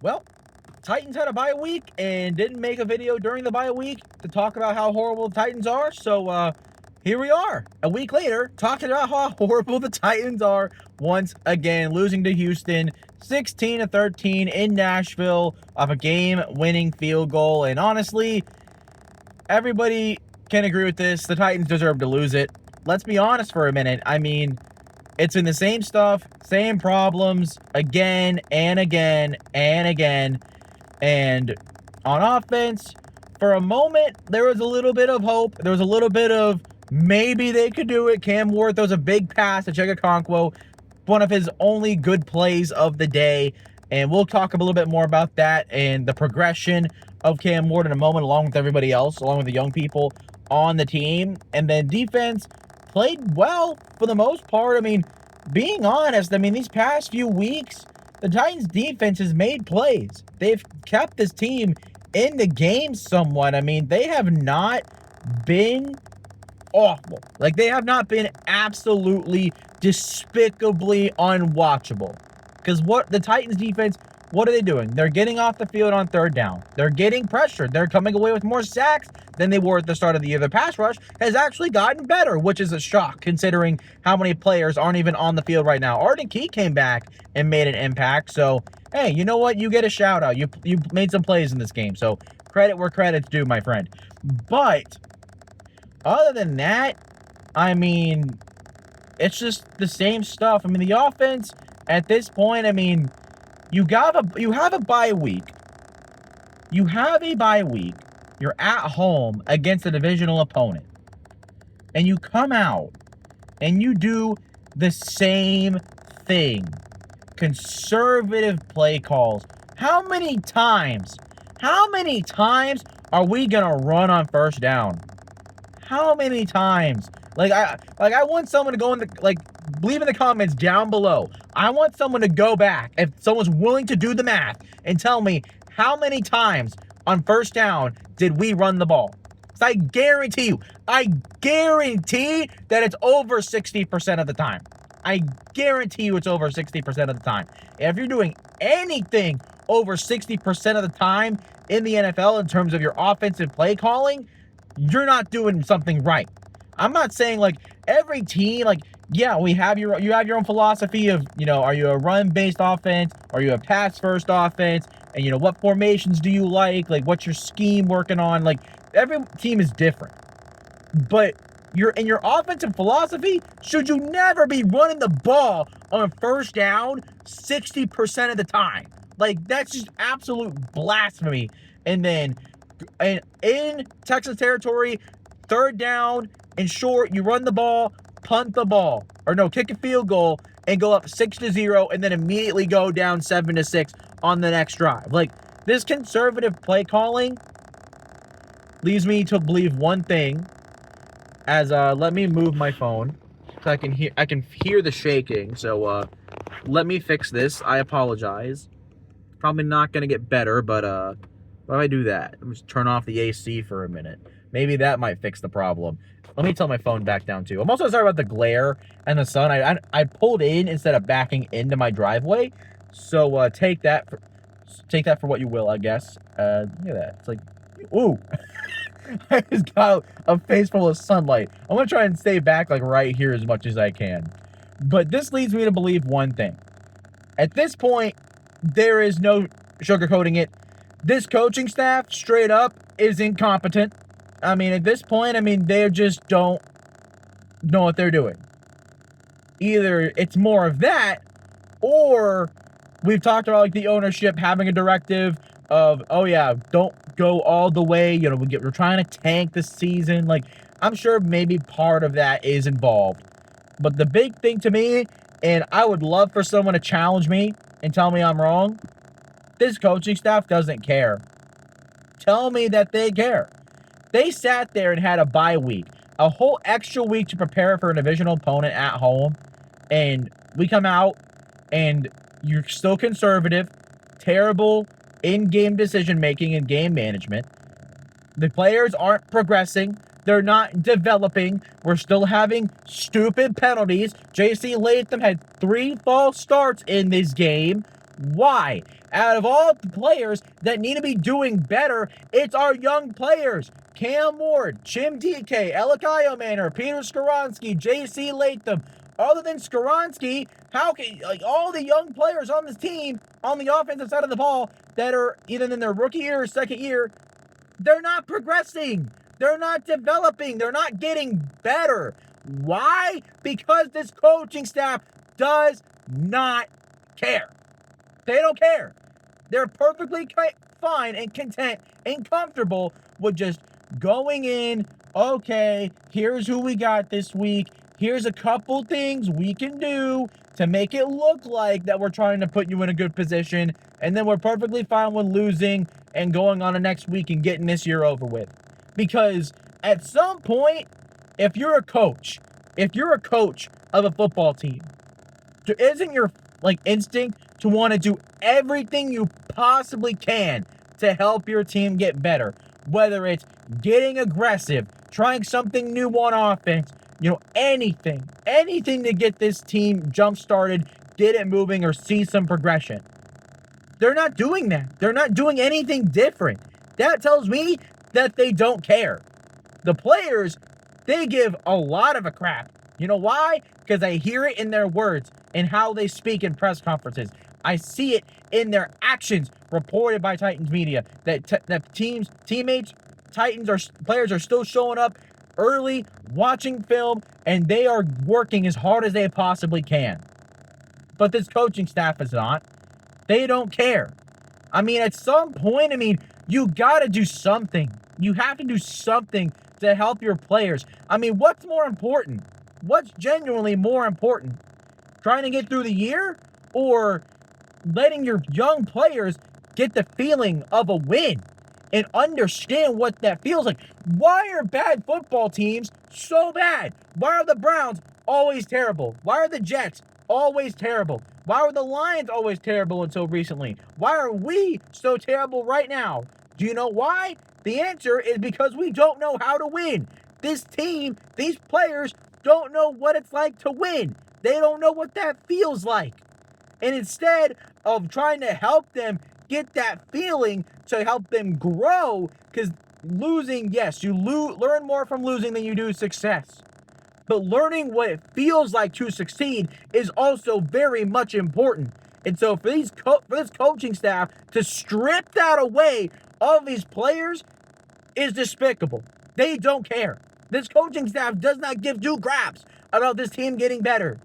Well, Titans had a bye week and didn't make a video during the bye week to talk about how horrible the Titans are. So here we are, a week later, talking about how horrible the Titans are once again, losing to Houston 16-13 in Nashville off a game-winning field goal. And honestly, everybody can agree with this. The Titans deserve to lose it. Let's be honest for a minute. I mean, it's been the same stuff, same problems, again and again and again. And on offense, for a moment, there was a little bit of hope. There was a little bit of maybe they could do it. Cam Ward throws a big pass to Okonkwo, one of his only good plays of the day. And we'll talk a little bit more about that and the progression of Cam Ward in a moment, along with everybody else, along with the young people on the team. And then defense played well for the most part. I mean, being honest, these past few weeks, the Titans defense has made plays. They've kept this team in the game somewhat. I mean, they have not been awful. Like, they have not been absolutely despicably unwatchable. Because what the Titans defense, what are they doing? They're getting off the field on third down. They're getting pressured. They're coming away with more sacks than they were at the start of the year. The pass rush has actually gotten better, which is a shock considering how many players aren't even on the field right now. Arden Key came back and made an impact. So, hey, you know what? You get a shout out. You made some plays in this game. So, credit where credit's due, my friend. But other than that, I mean, it's just the same stuff. I mean, the offense at this point, I mean, you have a bye week. You have a bye week. You're at home against a divisional opponent. And you come out and you do the same thing. Conservative play calls. How many times are we going to run on first down? How many times? I want someone to go leave in the comments down below. I want someone to go back, if someone's willing to do the math, and tell me how many times on first down did we run the ball. So I guarantee that it's over 60% of the time. I guarantee you it's over 60% of the time. If you're doing anything over 60% of the time in the NFL in terms of your offensive play calling, you're not doing something right. I'm not saying every team, you have your own philosophy of, are you a run-based offense? Are you a pass-first offense? And, what formations do you like? What's your scheme working on? Every team is different. But your offensive philosophy, should you never be running the ball on first down 60% of the time? That's just absolute blasphemy. And then in Texas territory, third down and short, you run the ball, punt the ball, kick a field goal and go up 6-0 and then immediately go down 7-6 on the next drive. This conservative play calling leads me to believe one thing. Let me move my phone so I can hear the shaking. So let me fix this. I apologize. Probably not gonna get better, but if I do that, I'm just turn off the AC for a minute. Maybe that might fix the problem. Let me tell my phone back down too. I'm also sorry about the glare and the sun. I pulled in instead of backing into my driveway. So take that for what you will, I guess. Look at that. It's ooh. I just got a face full of sunlight. I'm gonna try and stay back right here as much as I can. But this leads me to believe one thing. At this point, there is no sugarcoating it. This coaching staff, straight up, is incompetent. At this point, they just don't know what they're doing. Either it's more of that, or we've talked about the ownership having a directive of, oh yeah, don't go all the way. We're trying to tank this season. I'm sure maybe part of that is involved. But the big thing to me, and I would love for someone to challenge me and tell me I'm wrong, this coaching staff doesn't care. Tell me that they care. They sat there and had a bye week, a whole extra week to prepare for a divisional opponent at home, and we come out and you're still conservative, terrible in-game decision-making and game management. The players aren't progressing. They're not developing. We're still having stupid penalties. J.C. Latham had 3 false starts in this game. Why? Out of all the players that need to be doing better, it's our young players. Cam Ward, Chim TK, Elikayo Manor, Peter Skoronski, JC Latham. Other than Skoronski, how can, like, all the young players on this team, on the offensive side of the ball, that are either in their rookie year or second year, they're not progressing. They're not developing. They're not getting better. Why? Because this coaching staff does not care. They don't care. They're perfectly fine and content and comfortable with just going in, okay, here's who we got this week. Here's a couple things we can do to make it look like that we're trying to put you in a good position. And then we're perfectly fine with losing and going on the next week and getting this year over with. Because at some point, if you're a coach of a football team, isn't your instinct to want to do everything you possibly can to help your team get better? Whether it's getting aggressive, trying something new on offense, anything to get this team jump started, get it moving, or see some progression. They're not doing that. They're not doing anything different. That tells me that they don't care. The players, they give a lot of a crap. You know why? Because I hear it in their words and how they speak in press conferences. I see it in their actions reported by Titans media that players are still showing up early, watching film, and they are working as hard as they possibly can. But this coaching staff is not. They don't care. At some point, you got to do something. You have to do something to help your players. What's more important? What's genuinely more important? Trying to get through the year, or letting your young players get the feeling of a win and understand what that feels like? Why are bad football teams so bad? Why are the Browns always terrible? Why are the Jets always terrible? Why were the Lions always terrible until recently? Why are we so terrible right now? Do you know why? The answer is because we don't know how to win. This team, these players don't know what it's like to win. They don't know what that feels like. And instead of trying to help them get that feeling to help them grow, because losing, yes, you learn more from losing than you do success. But learning what it feels like to succeed is also very much important. And so for this coaching staff to strip that away of these players is despicable. They don't care. This coaching staff does not give two craps about this team getting better.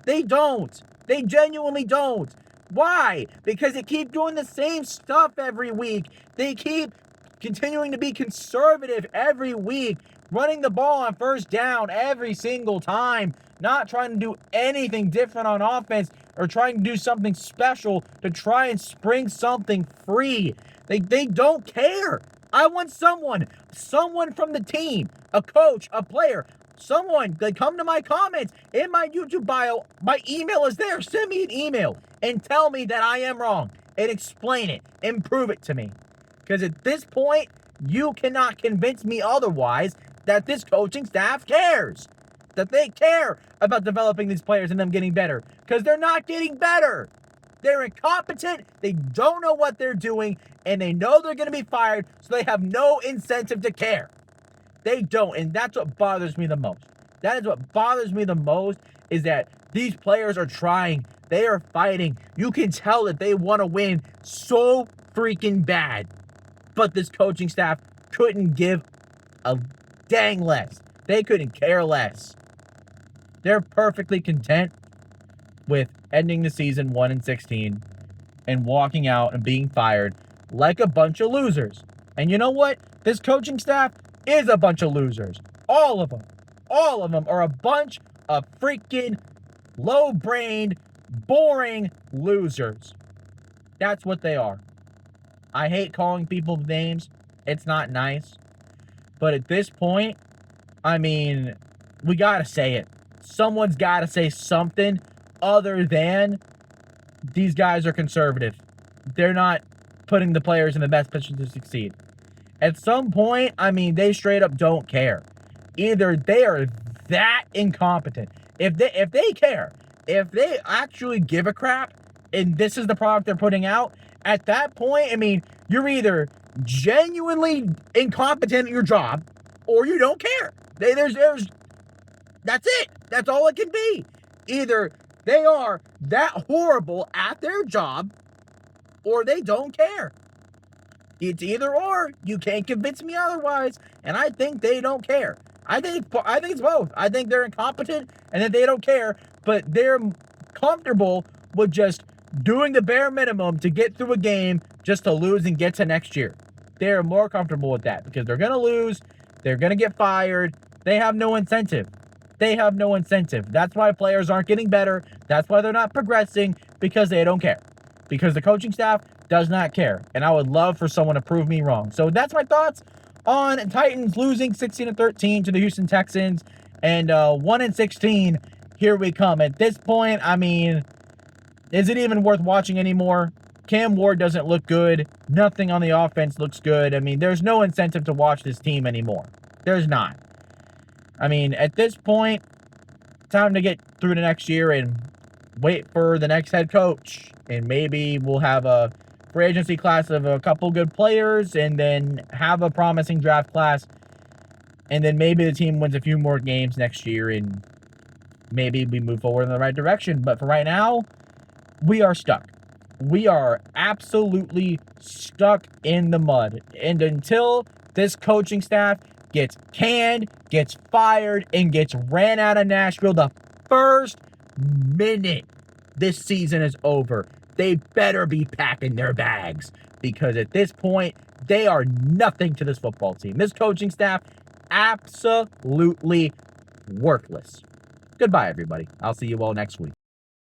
They don't. They genuinely don't. Why? Because they keep doing the same stuff every week. They keep continuing to be conservative every week, running the ball on first down every single time, not trying to do anything different on offense or trying to do something special to try and spring something free. They don't care. I want someone from the team, a coach, a player, someone that come to my comments in my YouTube bio. My email is there. Send me an email and tell me that I am wrong and explain it and prove it to me. Because at this point, you cannot convince me otherwise that this coaching staff cares. That they care about developing these players and them getting better. Because they're not getting better. They're incompetent, they don't know what they're doing, and they know they're going to be fired, so they have no incentive to care. They don't, and that's what bothers me the most. That is what bothers me the most, is that these players are trying. They are fighting. You can tell that they want to win so freaking bad. But this coaching staff couldn't give a dang less. They couldn't care less. They're perfectly content with ending the season 1-16 and walking out and being fired like a bunch of losers. And you know what? This coaching staff is a bunch of losers. All of them. All of them are a bunch of freaking low-brained, boring losers. That's what they are. I hate calling people names. It's not nice. But at this point, we gotta say it. Someone's gotta say something other than these guys are conservative. They're not putting the players in the best position to succeed. At some point, they straight up don't care. Either they are that incompetent. If they care, if they actually give a crap, and this is the product they're putting out, at that point, I mean, you're either genuinely incompetent at your job or you don't care. That's it. That's all it can be. Either they are that horrible at their job or they don't care. It's either or. You can't convince me otherwise. And I think they don't care. I think it's both. I think they're incompetent and that they don't care, but they're comfortable with just doing the bare minimum to get through a game just to lose and get to next year. They're more comfortable with that because they're going to lose. They're going to get fired. They have no incentive. That's why players aren't getting better. That's why they're not progressing, because they don't care. Because the coaching staff does not care. And I would love for someone to prove me wrong. So that's my thoughts on Titans losing 16-13 to the Houston Texans, and 1-16. Here we come. At this point, I mean, is it even worth watching anymore? Cam Ward doesn't look good. Nothing on the offense looks good. I mean, there's no incentive to watch this team anymore. There's not. I mean, at this point, time to get through the next year and wait for the next head coach. And maybe we'll have a free agency class of a couple good players and then have a promising draft class. And then maybe the team wins a few more games next year and maybe we move forward in the right direction. But for right now, we are stuck. We are absolutely stuck in the mud. And until this coaching staff gets canned, gets fired, and gets ran out of Nashville the first minute this season is over, they better be packing their bags, because at this point, they are nothing to this football team. This coaching staff, absolutely worthless. Goodbye, everybody. I'll see you all next week.